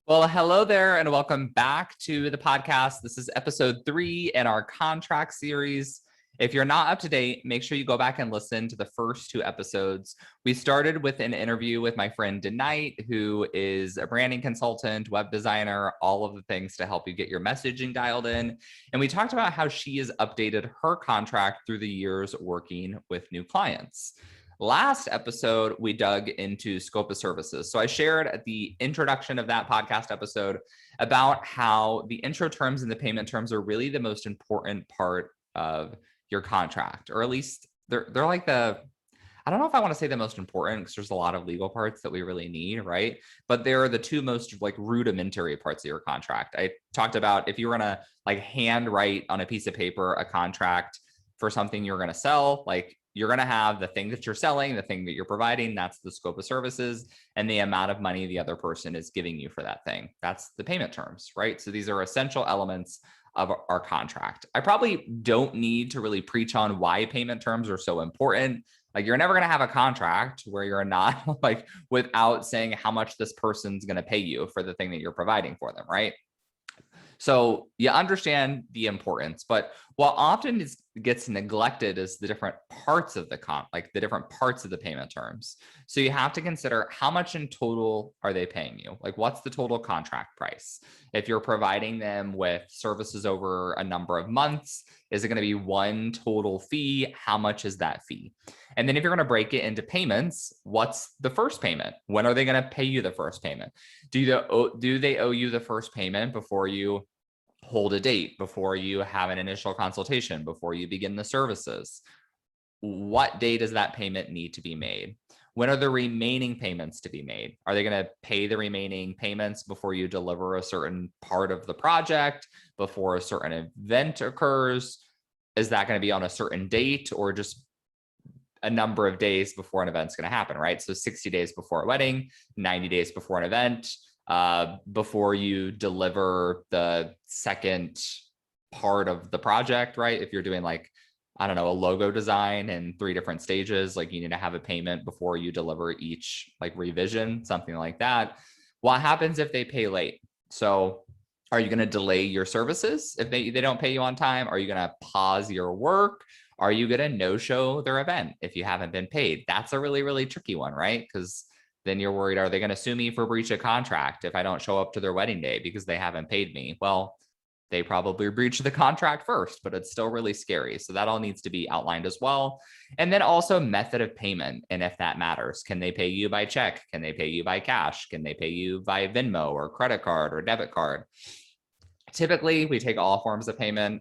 Well, hello there and welcome back to the podcast. This is episode 3 in our contract series. If you're not up to date, make sure you go back and listen to the first 2 episodes. We started with an interview with my friend Denite, who is a branding consultant, web designer, all of the things to help you get your messaging dialed in. And we talked about how she has updated her contract through the years working with new clients. Last episode, we dug into scope of services. So I shared at the introduction of that podcast episode about how the intro terms and the payment terms are really the most important part of your contract, or at least they're like I don't know if I want to say the most important because there's a lot of legal parts that we really need, right? But they're the 2 most like rudimentary parts of your contract. I talked about if you were gonna like handwrite on a piece of paper a contract for something you're gonna sell, like you're going to have the thing that you're selling, the thing that you're providing, that's the scope of services, and the amount of money the other person is giving you for that thing. That's the payment terms, right? So these are essential elements of our contract. I probably don't need to really preach on why payment terms are so important. Like you're never going to have a contract where you're not like without saying how much this person's going to pay you for the thing that you're providing for them, right? So you understand the importance, but what often gets neglected is the different parts of the the different parts of the payment terms. So you have to consider how much in total are they paying you? Like what's the total contract price? If you're providing them with services over a number of months, is it going to be one total fee? How much is that fee? And then if you're going to break it into payments, what's the first payment? When are they going to pay you the first payment? Do they owe you the first payment before you hold a date, before you have an initial consultation, before you begin the services? What day does that payment need to be made? When are the remaining payments to be made? Are they going to pay the remaining payments before you deliver a certain part of the project, before a certain event occurs? Is that going to be on a certain date or just a number of days before an event's going to happen, right? So 60 days before a wedding, 90 days before an event, before you deliver the second part of the project, right? If you're doing like, I don't know, a logo design in 3 different stages, like you need to have a payment before you deliver each like revision, something like that. What happens if they pay late? So are you going to delay your services if they don't pay you on time? Are you going to pause your work? Are you going to no-show their event if you haven't been paid? That's a really, really tricky one, right? Because then you're worried, are they going to sue me for breach of contract if I don't show up to their wedding day because they haven't paid me? Well, they probably breached the contract first, but it's still really scary. So that all needs to be outlined as well. And then also method of payment. And if that matters, can they pay you by check? Can they pay you by cash? Can they pay you via Venmo or credit card or debit card? Typically, we take all forms of payment,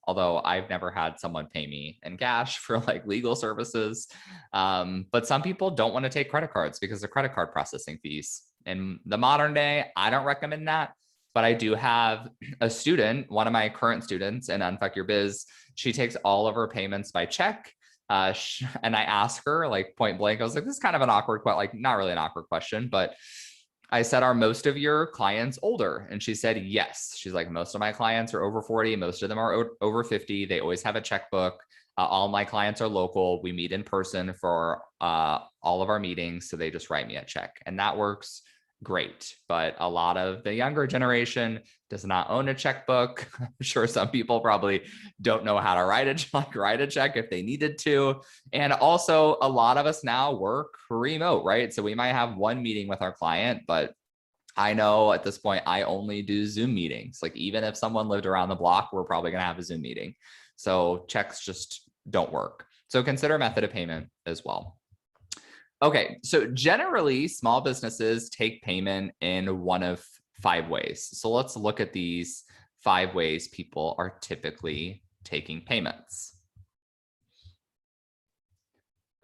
although I've never had someone pay me in cash for like legal services. But some people don't want to take credit cards because of credit card processing fees. In the modern day, I don't recommend that. But I do have a student, one of my current students in Unfuck Your Biz. She takes all of her payments by check. And I asked her like point blank, I was like, this is kind of an awkward, like not really an awkward question, but I said, are most of your clients older? And she said, yes. She's like, most of my clients are over 40. Most of them are over 50. They always have a checkbook. All my clients are local. We meet in person for all of our meetings. So they just write me a check and that works great. But a lot of the younger generation does not own a checkbook. I'm sure some people probably don't know how to write a check if they needed to. And also a lot of us now work remote, right? So we might have one meeting with our client, but I know at this point, I only do Zoom meetings. Like even if someone lived around the block, we're probably going to have a Zoom meeting. So checks just don't work. So consider method of payment as well. Okay, so generally small businesses take payment in one of 5 ways. So let's look at these 5 ways people are typically taking payments.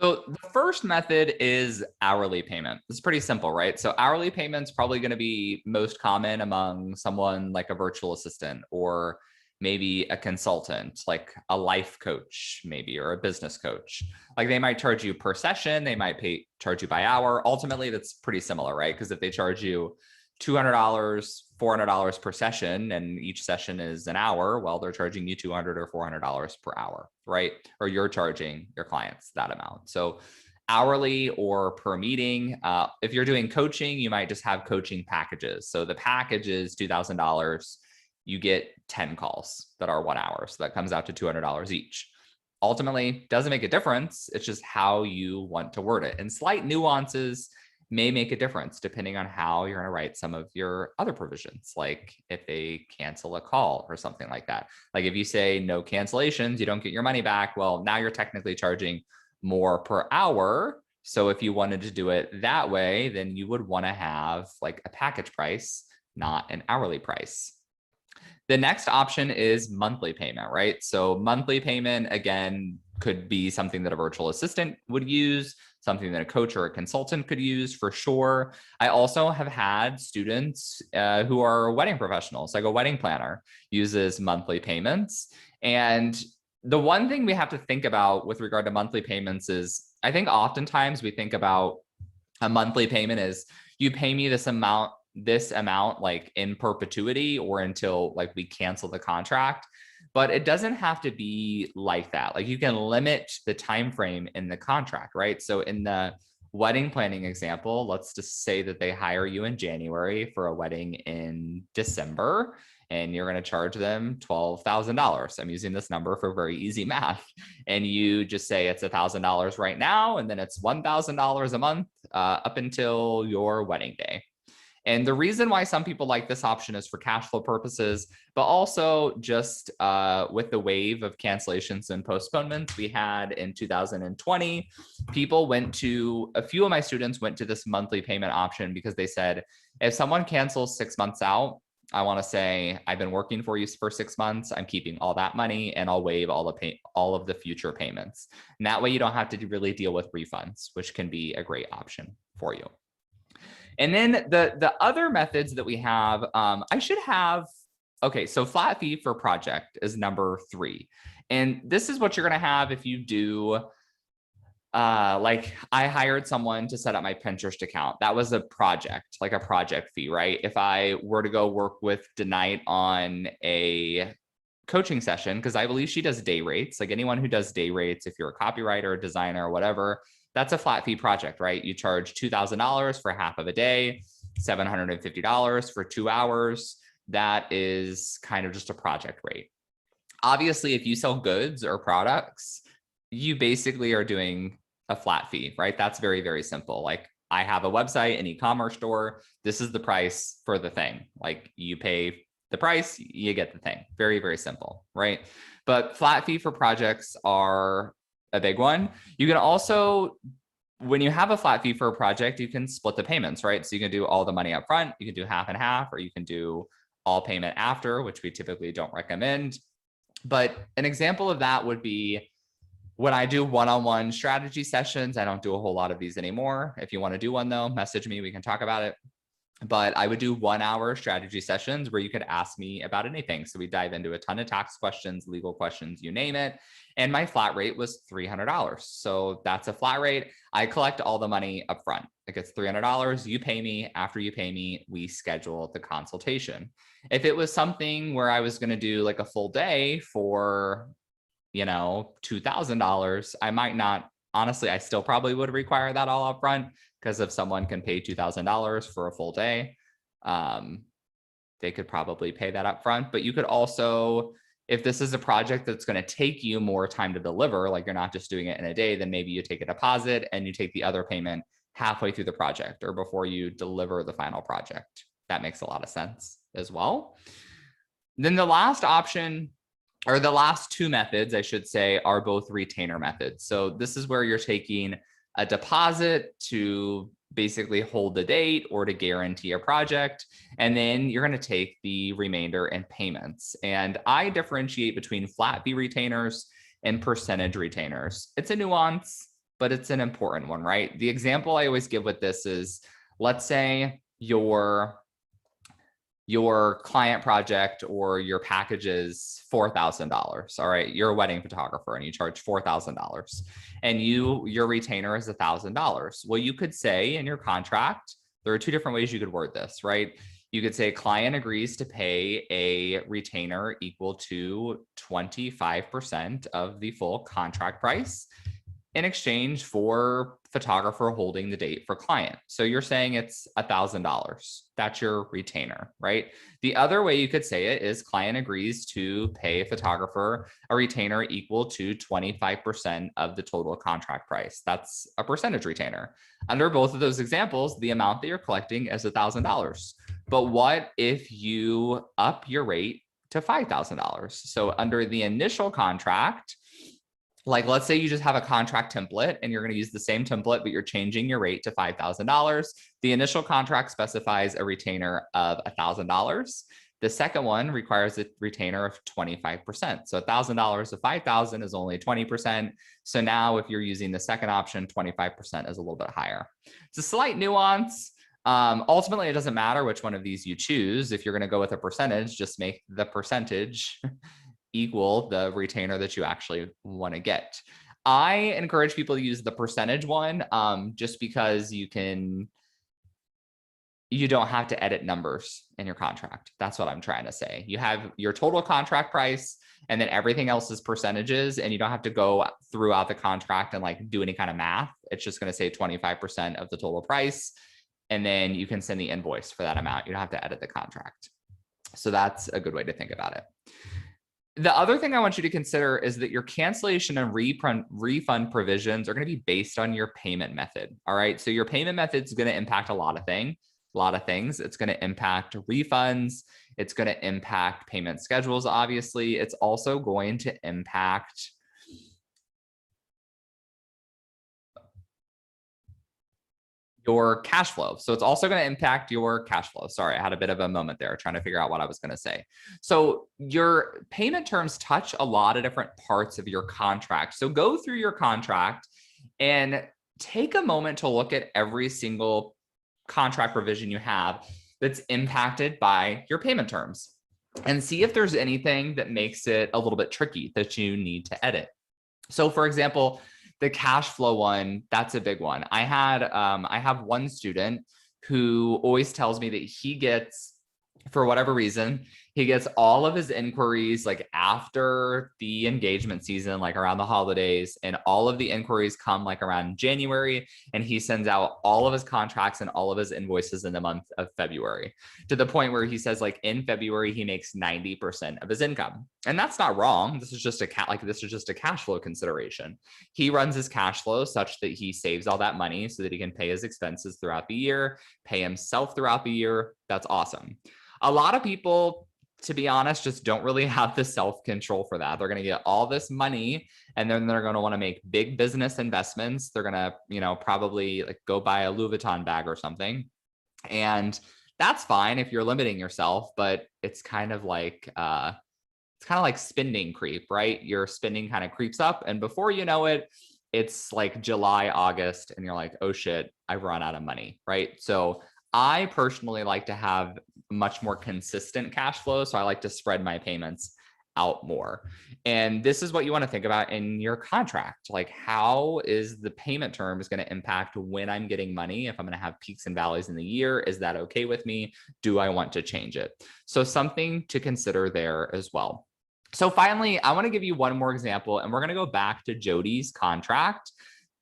So the first method is hourly payment. It's pretty simple, right? So hourly payment's probably going to be most common among someone like a virtual assistant or maybe a consultant, like a life coach, maybe, or a business coach. Like they might charge you per session, they might charge you by hour. Ultimately, that's pretty similar, right? Because if they charge you $200, $400 per session, and each session is an hour, well, they're charging you $200 or $400 per hour, right? Or you're charging your clients that amount. So hourly or per meeting. If you're doing coaching, you might just have coaching packages. So the package is $2,000. You get 10 calls that are 1 hour. So that comes out to $200 each. Ultimately, doesn't make a difference. It's just how you want to word it. And slight nuances may make a difference depending on how you're going to write some of your other provisions, like if they cancel a call or something like that. Like if you say no cancellations, you don't get your money back. Well, now you're technically charging more per hour. So if you wanted to do it that way, then you would want to have like a package price, not an hourly price. The next option is monthly payment, right? So monthly payment, again, could be something that a virtual assistant would use, something that a coach or a consultant could use for sure. I also have had students who are wedding professionals, like a wedding planner uses monthly payments. And the one thing we have to think about with regard to monthly payments is, I think oftentimes we think about a monthly payment as you pay me this amount like in perpetuity or until like we cancel the contract. But it doesn't have to be like that. Like you can limit the time frame in the contract, right? So in the wedding planning example, let's just say that they hire you in January for a wedding in December, and you're going to charge them $12,000. I'm using this number for very easy math. And you just say it's $1,000 right now, and then it's $1,000 a month up until your wedding day. And the reason why some people like this option is for cash flow purposes, but also just with the wave of cancellations and postponements we had in 2020, a few of my students went to this monthly payment option because they said, if someone cancels 6 months out, I want to say, I've been working for you for 6 months. I'm keeping all that money and I'll waive all of the future payments. And that way you don't have to really deal with refunds, which can be a great option for you. And then the other methods that we have, so flat fee for project is number 3. And this is what you're going to have if you do, like I hired someone to set up my Pinterest account. That was a project, like a project fee, right? If I were to go work with Denite on a coaching session, because I believe she does day rates, like anyone who does day rates, if you're a copywriter, designer, or whatever, that's a flat fee project, right? You charge $2,000 for half of a day, $750 for 2 hours. That is kind of just a project rate. Obviously, if you sell goods or products, you basically are doing a flat fee, right? That's very, very simple. Like I have a website, an e-commerce store. This is the price for the thing. Like you pay the price, you get the thing. Very, very simple, right? But flat fee for projects are a big one. You can also, when you have a flat fee for a project, you can split the payments, right? So you can do all the money up front, you can do half and half, or you can do all payment after, which we typically don't recommend. But an example of that would be when I do one-on-one strategy sessions. I don't do a whole lot of these anymore. If you want to do one though, message me, we can talk about it. But I would do 1 hour strategy sessions where you could ask me about anything. So we dive into a ton of tax questions, legal questions, you name it. And my flat rate was $300. So that's a flat rate. I collect all the money up front. Like it's $300. You pay me. After you pay me, we schedule the consultation. If it was something where I was going to do like a full day for, $2,000, I might not. Honestly, I still probably would require that all up front, because if someone can pay $2,000 for a full day, they could probably pay that up front. But you could also, if this is a project that's going to take you more time to deliver, like you're not just doing it in a day, then maybe you take a deposit and you take the other payment halfway through the project or before you deliver the final project. That makes a lot of sense as well. Then the last option, or the last 2 methods, I should say, are both retainer methods. So this is where you're taking a deposit to basically hold the date or to guarantee a project, and then you're going to take the remainder in payments. And I differentiate between flat fee retainers and percentage retainers. It's a nuance, but it's an important one, right? The example I always give with this is, let's say your client project or your package is $4,000. All right. You're a wedding photographer and you charge $4,000 and your retainer is $1,000. Well, you could say in your contract, there are 2 different ways you could word this, right? You could say client agrees to pay a retainer equal to 25% of the full contract price. in exchange for photographer holding the date for client. So you're saying it's $1,000. That's your retainer, right? The other way you could say it is client agrees to pay a photographer a retainer equal to 25% of the total contract price. That's a percentage retainer. Under both of those examples, the amount that you're collecting is $1,000. But what if you up your rate to $5,000? So under the initial contract, like let's say you just have a contract template and you're going to use the same template, but you're changing your rate to $5,000. The initial contract specifies a retainer of $1,000. The second one requires a retainer of 25%. So $1,000 of 5,000 is only 20%. So now if you're using the second option, 25% is a little bit higher. It's a slight nuance. Ultimately, it doesn't matter which one of these you choose. If you're going to go with a percentage, just make the percentage equal the retainer that you actually want to get. I encourage people to use the percentage one just because you don't have to edit numbers in your contract. That's what I'm trying to say. You have your total contract price and then everything else is percentages, and you don't have to go throughout the contract and like do any kind of math. It's just going to say 25% of the total price. And then you can send the invoice for that amount. You don't have to edit the contract. So that's a good way to think about it. The other thing I want you to consider is that your cancellation and refund provisions are going to be based on your payment method. All right. So your payment method is going to impact a lot of things. It's going to impact refunds. It's going to impact payment schedules. Obviously, it's also going to impact your cash flow. So it's also going to impact your cash flow. Sorry, I had a bit of a moment there trying to figure out what I was going to say. So your payment terms touch a lot of different parts of your contract. So go through your contract and take a moment to look at every single contract provision you have that's impacted by your payment terms and see if there's anything that makes it a little bit tricky that you need to edit. So for example, the cash flow one, that's a big one. I have one student who always tells me that he gets, for whatever reason, he gets all of his inquiries like after the engagement season, like around the holidays, and all of the inquiries come like around January, and he sends out all of his contracts and all of his invoices in the month of February, to the point where he says like in February he makes 90% of his income. And that's not wrong. This is just a cash flow consideration. He runs his cash flow such that he saves all that money so that he can pay his expenses throughout the year, pay himself throughout the year. That's awesome. A lot of people, to be honest, just don't really have the self-control for that. They're going to get all this money and then they're going to want to make big business investments. They're going to, probably like go buy a Louis Vuitton bag or something. And that's fine if you're limiting yourself, but it's kind of like spending creep, right? Your spending kind of creeps up, and before you know it, it's like July, August, and you're like, oh shit, I've run out of money, right? So I personally like to have much more consistent cash flow. So I like to spread my payments out more. And this is what you want to think about in your contract. Like, how is the payment terms going to impact when I'm getting money? If I'm going to have peaks and valleys in the year, is that okay with me? Do I want to change it? So something to consider there as well. So finally, I want to give you one more example, and we're going to go back to Jody's contract.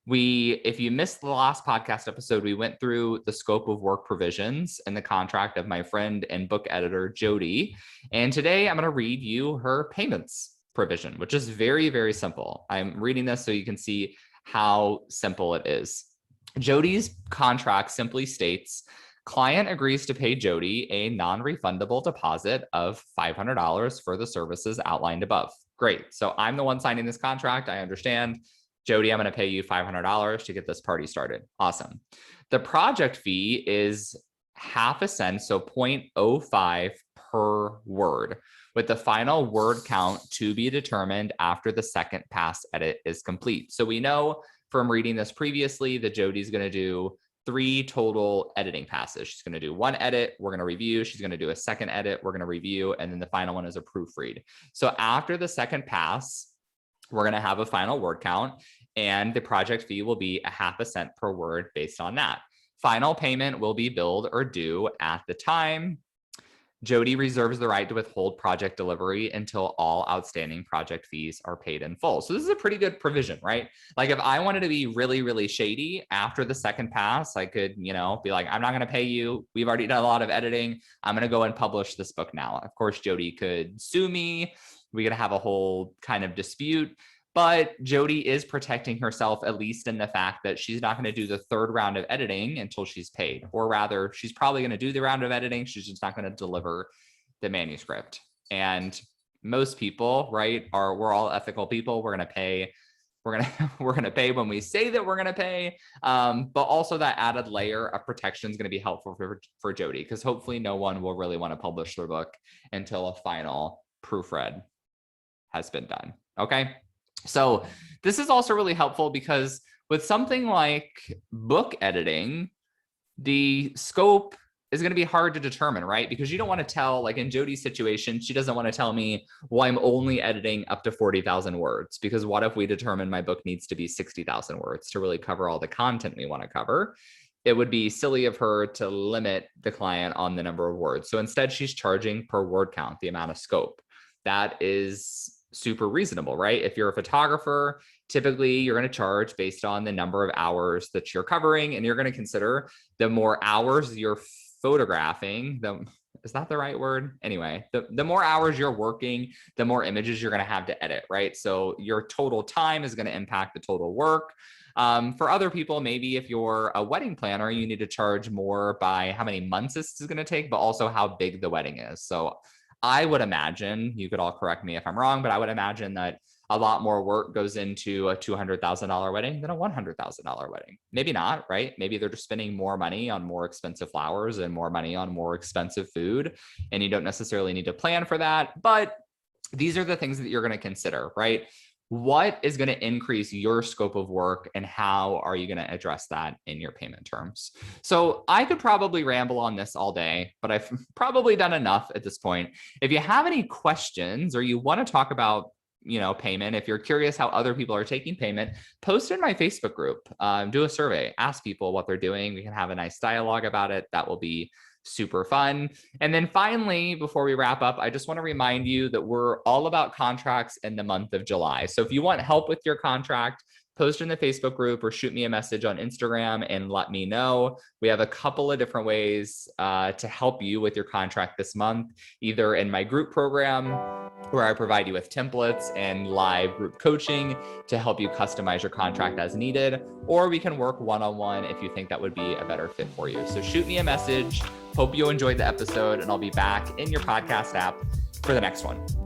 If you missed the last podcast episode, we went through the scope of work provisions in the contract of my friend and book editor, Jody. And today I'm going to read you her payments provision, which is very, very simple. I'm reading this so you can see how simple it is. Jody's contract simply states, client agrees to pay Jody a non-refundable deposit of $500 for the services outlined above. Great. So I'm the one signing this contract. I understand. Jody, I'm going to pay you $500 to get this party started. Awesome. The project fee is half a cent, so 0.05 per word, with the final word count to be determined after the second pass edit is complete. So we know from reading this previously that Jody's going to do 3 total editing passes. She's going to do 1 edit, we're going to review. She's going to do a second edit, we're going to review. And then the final one is a proofread. So after the second pass, we're going to have a final word count, and the project fee will be a half a cent per word based on that. Final payment will be billed or due at the time. Jody reserves the right to withhold project delivery until all outstanding project fees are paid in full. So this is a pretty good provision, right? Like if I wanted to be really, really shady after the second pass, I could, be like, I'm not going to pay you. We've already done a lot of editing. I'm going to go and publish this book now. Of course, Jody could sue me. We're going to have a whole kind of dispute. But Jody is protecting herself, at least in the fact that she's not going to do the third round of editing until she's paid. Or rather, she's probably going to do the round of editing. She's just not going to deliver the manuscript. And most people, right, we're all ethical people. We're going to pay. We're going to pay when we say that we're going to pay. But also that added layer of protection is going to be helpful for Jody, because hopefully no one will really want to publish their book until a final proofread has been done. Okay. So this is also really helpful because with something like book editing, the scope is going to be hard to determine, right? Because you don't want to tell, like in Jody's situation, she doesn't want to tell me, well, I'm only editing up to 40,000 words, because what if we determine my book needs to be 60,000 words to really cover all the content we want to cover? It would be silly of her to limit the client on the number of words. So instead, she's charging per word count, the amount of scope. That is super reasonable, right? If you're a photographer, typically you're going to charge based on the number of hours that you're covering, and you're going to consider the more hours you're photographing, is that the right word? Anyway, the more hours you're working, the more images you're going to have to edit, right? So your total time is going to impact the total work. For other people, maybe if you're a wedding planner, you need to charge more by how many months this is going to take, but also how big the wedding is. So I would imagine, you could all correct me if I'm wrong, but I would imagine that a lot more work goes into a $200,000 wedding than a $100,000 wedding. Maybe not, right? Maybe they're just spending more money on more expensive flowers and more money on more expensive food, and you don't necessarily need to plan for that. But these are the things that you're going to consider, right? What is going to increase your scope of work, and how are you going to address that in your payment terms? So I could probably ramble on this all day, but I've probably done enough at this point. If you have any questions or you want to talk about payment, if you're curious how other people are taking payment, post in my Facebook group, do a survey, ask people what they're doing. We can have a nice dialogue about it. That will be super fun. And then finally, before we wrap up, I just want to remind you that we're all about contracts in the month of July. So if you want help with your contract, post in the Facebook group or shoot me a message on Instagram and let me know. We have a couple of different ways to help you with your contract this month, either in my group program, where I provide you with templates and live group coaching to help you customize your contract as needed, or we can work one-on-one if you think that would be a better fit for you. So shoot me a message. Hope you enjoyed the episode, and I'll be back in your podcast app for the next one.